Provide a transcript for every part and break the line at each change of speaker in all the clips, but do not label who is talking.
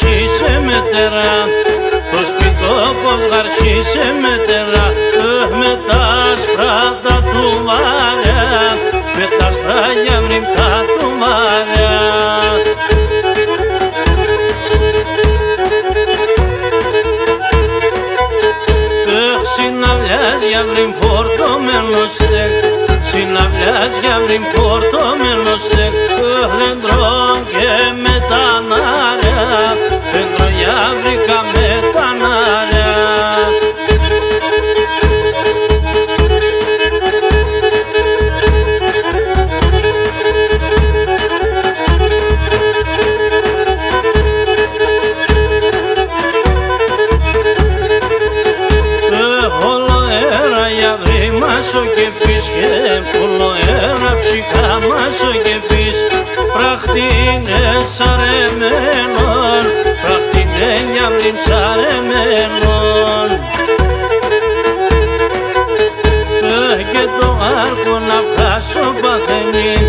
γαρσίσε μετερά, το σπιτό πως γαρσίσε μετερά, με τα σπράτα του βαριά, με τα σπράγια βρυμπτά του βαριά. Συναυλιάς για βρυμ φορτωμένο στεκ, συναυλιάς για βρυμ φορτωμένο στεκ, δέντρο και με τα νάρια, δέντρο για βρήκα με τα νάρια. Μάσο και πεις και πολλο αέρα ψυχά μάσο και πεις, φραχτίνε σαρεμένον, φραχτίνε νιαύριν σαρεμένον. Και το άρκο να βγάσω παθενήν,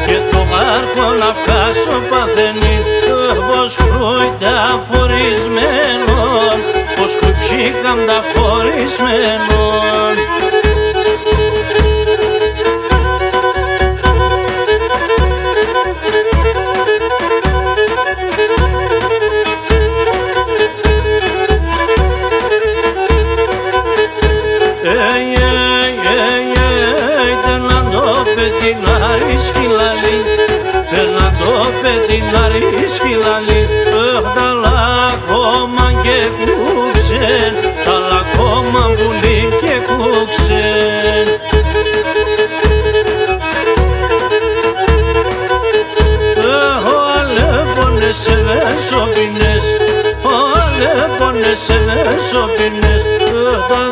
και το άρκο να βγάσω παθενήν, πως κρούιτα φορισμένον, πως κρουψίκαμ τα φορισμένον. Πετινάρι σκυλαλί, τα λακώμα και κούξεν, τα λακώμα βουλή και κούξεν. Αλέπονες σε βεσοπινές, αλέπονες σε βεσοπινές, τα